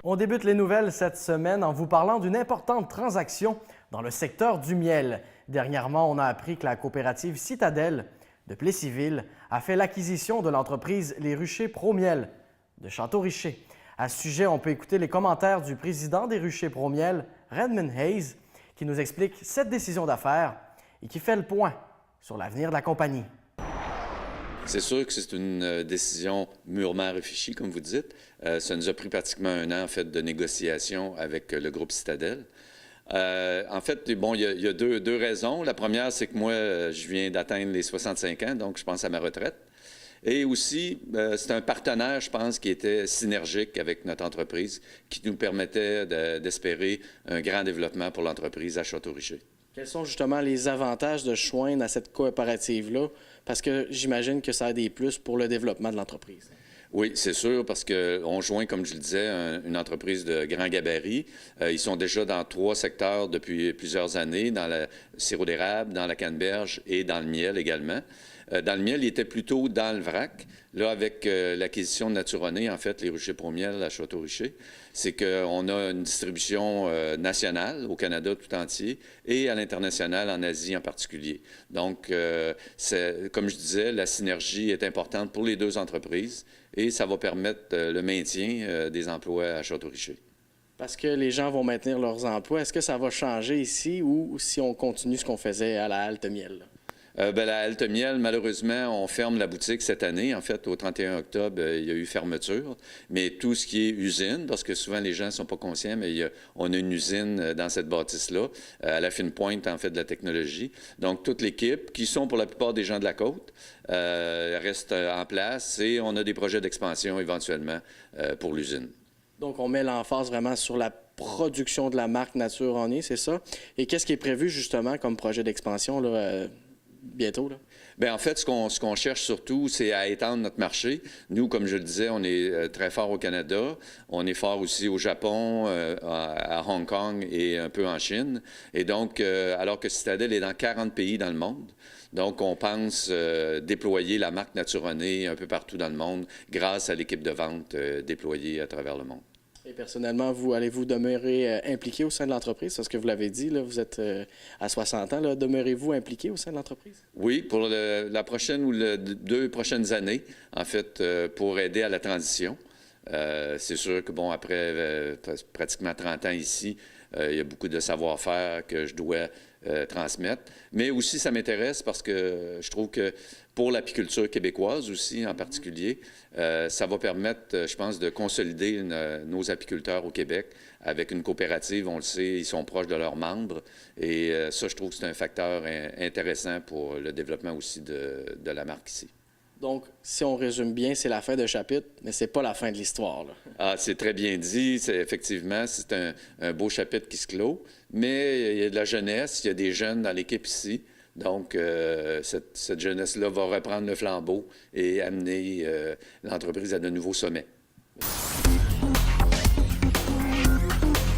On débute les nouvelles cette semaine en vous parlant d'une importante transaction dans le secteur du miel. Dernièrement, on a appris que la coopérative Citadelle de Plessisville a fait l'acquisition de l'entreprise Les Ruchers Promiel de Château-Richer. À ce sujet, on peut écouter les commentaires du président des Ruchers Promiel, Redmond Hayes, qui nous explique cette décision d'affaires et qui fait le point sur l'avenir de la compagnie. C'est sûr que c'est une décision mûrement réfléchie, comme vous dites. Ça nous a pris pratiquement un an, en fait, de négociation avec le groupe Citadelle. En fait, bon, il y a deux raisons. La première, c'est que moi, je viens d'atteindre les 65 ans, donc je pense à ma retraite. Et aussi, c'est un partenaire, je pense, qui était synergique avec notre entreprise, qui nous permettait d'espérer un grand développement pour l'entreprise à Château-Richer. Quels sont justement les avantages de joindre à cette coopérative-là? Parce que j'imagine que ça a des plus pour le développement de l'entreprise. Oui, c'est sûr, parce qu'on joint, comme je le disais, une entreprise de grand gabarit. Ils sont déjà dans 3 secteurs depuis plusieurs années, dans le sirop d'érable, dans la canneberge et dans le miel également. Dans le miel, il était plutôt dans le vrac. Là, avec l'acquisition de Naturoné, en fait, les Ruchers Promiel à Château-Richer, c'est qu'on a une distribution nationale au Canada tout entier et à l'international, en Asie en particulier. Donc, comme je disais, la synergie est importante pour les 2 entreprises et ça va permettre le maintien des emplois à Château-Richer. Parce que les gens vont maintenir leurs emplois. Est-ce que ça va changer ici ou si on continue ce qu'on faisait à la halte miel? La halte miel, malheureusement, on ferme la boutique cette année. En fait, au 31 octobre, il y a eu fermeture. Mais tout ce qui est usine, parce que souvent les gens ne sont pas conscients, mais on a une usine dans cette bâtisse-là, à la fine pointe, en fait, de la technologie. Donc, toute l'équipe, qui sont pour la plupart des gens de la côte, reste en place et on a des projets d'expansion éventuellement pour l'usine. Donc, on met l'emphase vraiment sur la production de la marque Naturoné, c'est ça? Et qu'est-ce qui est prévu justement comme projet d'expansion là, bientôt, là? Bien, en fait, ce qu'on cherche surtout, c'est à étendre notre marché. Nous, comme je le disais, on est très fort au Canada. On est fort aussi au Japon, à Hong Kong et un peu en Chine. Et donc, alors que Citadelle est dans 40 pays dans le monde, donc on pense déployer la marque Naturoné un peu partout dans le monde grâce à l'équipe de vente déployée à travers le monde. Et personnellement, allez-vous demeurer impliqué au sein de l'entreprise? Parce que vous l'avez dit, là, vous êtes à 60 ans. Là, demeurez-vous impliqué au sein de l'entreprise? Oui, pour la prochaine ou les 2 prochaines années, en fait, pour aider à la transition. C'est sûr que, bon, après pratiquement 30 ans ici, il y a beaucoup de savoir-faire que je dois transmettre. Mais aussi, ça m'intéresse parce que je trouve que pour l'apiculture québécoise aussi, en particulier, ça va permettre, je pense, de consolider nos apiculteurs au Québec avec une coopérative. On le sait, ils sont proches de leurs membres. Et ça, je trouve que c'est un facteur intéressant pour le développement aussi de la marque ici. Donc, si on résume bien, c'est la fin d'un chapitre, mais c'est pas la fin de l'histoire, là. Ah, c'est très bien dit. Effectivement, c'est un beau chapitre qui se clôt. Mais il y a de la jeunesse, il y a des jeunes dans l'équipe ici. Donc, cette jeunesse-là va reprendre le flambeau et amener l'entreprise à de nouveaux sommets.